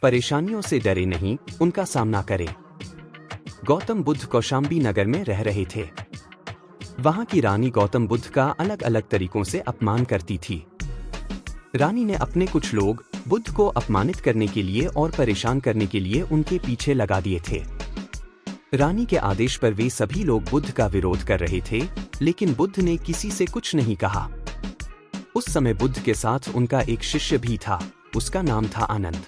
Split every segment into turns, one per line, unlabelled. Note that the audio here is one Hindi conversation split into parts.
परेशानियों से डरे नहीं, उनका सामना करें। गौतम बुद्ध कौशाम्बी नगर में रह रहे थे। वहां की रानी गौतम बुद्ध का अलग अलग तरीकों से अपमान करती थी। रानी ने अपने कुछ लोग बुद्ध को अपमानित करने के लिए और परेशान करने के लिए उनके पीछे लगा दिए थे। रानी के आदेश पर वे सभी लोग बुद्ध का विरोध कर रहे थे, लेकिन बुद्ध ने किसी से कुछ नहीं कहा। उस समय बुद्ध के साथ उनका एक शिष्य भी था, उसका नाम था आनंद।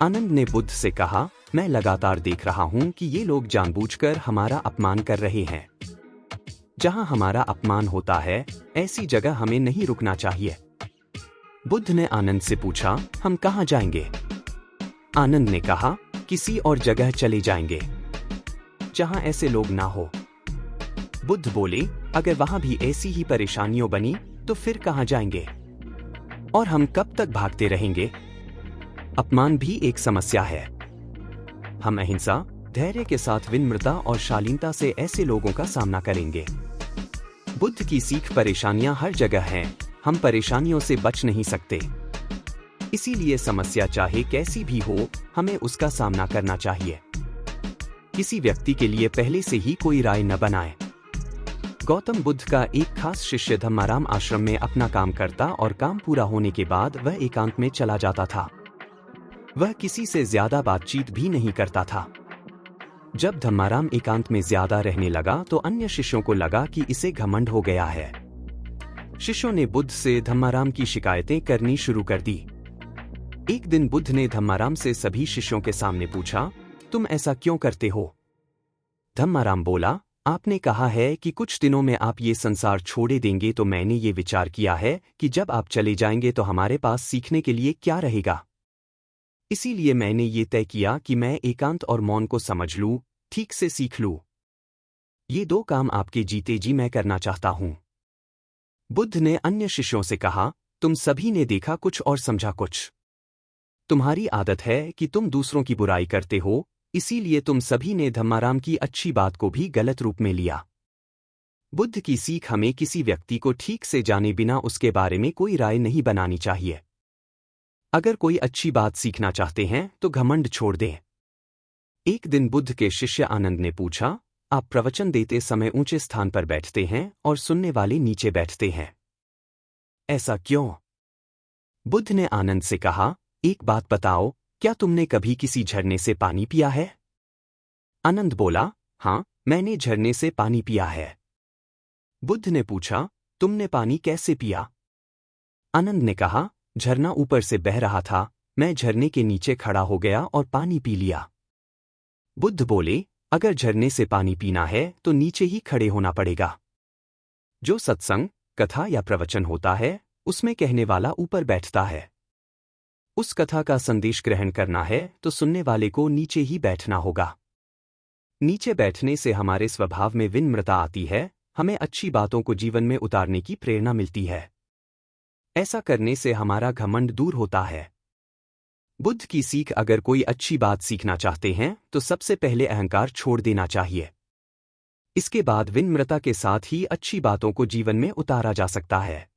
आनंद ने बुद्ध से कहा, मैं लगातार देख रहा हूं कि ये लोग जानबूझकर हमारा अपमान कर रहे हैं। जहां हमारा अपमान होता है, ऐसी जगह हमें नहीं रुकना चाहिए। बुद्ध ने आनंद से पूछा, हम कहां जाएंगे? आनंद ने कहा, किसी और जगह चले जाएंगे जहां ऐसे लोग ना हो। बुद्ध बोले, अगर वहां भी ऐसी ही परेशानियां बनी तो फिर कहां जाएंगे? और हम कब तक भागते रहेंगे? अपमान भी एक समस्या है। हम अहिंसा, धैर्य के साथ विनम्रता और शालीनता से ऐसे लोगों का सामना करेंगे। बुद्ध की सीख, परेशानियां हर जगह हैं, हम परेशानियों से बच नहीं सकते। इसीलिए समस्या चाहे कैसी भी हो, हमें उसका सामना करना चाहिए। किसी व्यक्ति के लिए पहले से ही कोई राय न बनाएं। गौतम बुद्ध का एक खास शिष्य धम्माराम आश्रम में अपना काम करता और काम पूरा होने के बाद वह एकांत में चला जाता था। वह किसी से ज्यादा बातचीत भी नहीं करता था। जब धम्माराम एकांत में ज्यादा रहने लगा तो अन्य शिष्यों को लगा कि इसे घमंड हो गया है। शिष्यों ने बुद्ध से धम्माराम की शिकायतें करनी शुरू कर दी। एक दिन बुद्ध ने धम्माराम से सभी शिष्यों के सामने पूछा, तुम ऐसा क्यों करते हो? धम्माराम बोला, आपने कहा है कि कुछ दिनों में आप ये संसार छोड़े देंगे, तो मैंने ये विचार किया है कि जब आप चले जाएंगे तो हमारे पास सीखने के लिए क्या रहेगा। इसीलिए मैंने ये तय किया कि मैं एकांत और मौन को समझ लूं, ठीक से सीख लूं। ये दो काम आपके जीते जी मैं करना चाहता हूं। बुद्ध ने अन्य शिष्यों से कहा, तुम सभी ने देखा कुछ और समझा कुछ। तुम्हारी आदत है कि तुम दूसरों की बुराई करते हो, इसीलिए तुम सभी ने धम्माराम की अच्छी बात को भी गलत रूप में लिया। बुद्ध की सीख हमें किसी व्यक्ति को ठीक से जाने बिना उसके बारे में कोई राय नहीं बनानी चाहिए। अगर कोई अच्छी बात सीखना चाहते हैं तो घमंड छोड़ दें। एक दिन बुद्ध के शिष्य आनंद ने पूछा, आप प्रवचन देते समय ऊंचे स्थान पर बैठते हैं और सुनने वाले नीचे बैठते हैं, ऐसा क्यों? बुद्ध ने आनंद से कहा, एक बात बताओ, क्या तुमने कभी किसी झरने से पानी पिया है? आनंद बोला, हाँ, मैंने झरने से पानी पिया है। बुद्ध ने पूछा, तुमने पानी कैसे पिया? आनंद ने कहा, झरना ऊपर से बह रहा था, मैं झरने के नीचे खड़ा हो गया और पानी पी लिया। बुद्ध बोले, अगर झरने से पानी पीना है तो नीचे ही खड़े होना पड़ेगा। जो सत्संग, कथा या प्रवचन होता है, उसमें कहने वाला ऊपर बैठता है। उस कथा का संदेश ग्रहण करना है तो सुनने वाले को नीचे ही बैठना होगा। नीचे बैठने से हमारे स्वभाव में विनम्रता आती है, हमें अच्छी बातों को जीवन में उतारने की प्रेरणा मिलती है। ऐसा करने से हमारा घमंड दूर होता है। बुद्ध की सीख, अगर कोई अच्छी बात सीखना चाहते हैं तो सबसे पहले अहंकार छोड़ देना चाहिए। इसके बाद विनम्रता के साथ ही अच्छी बातों को जीवन में उतारा जा सकता है।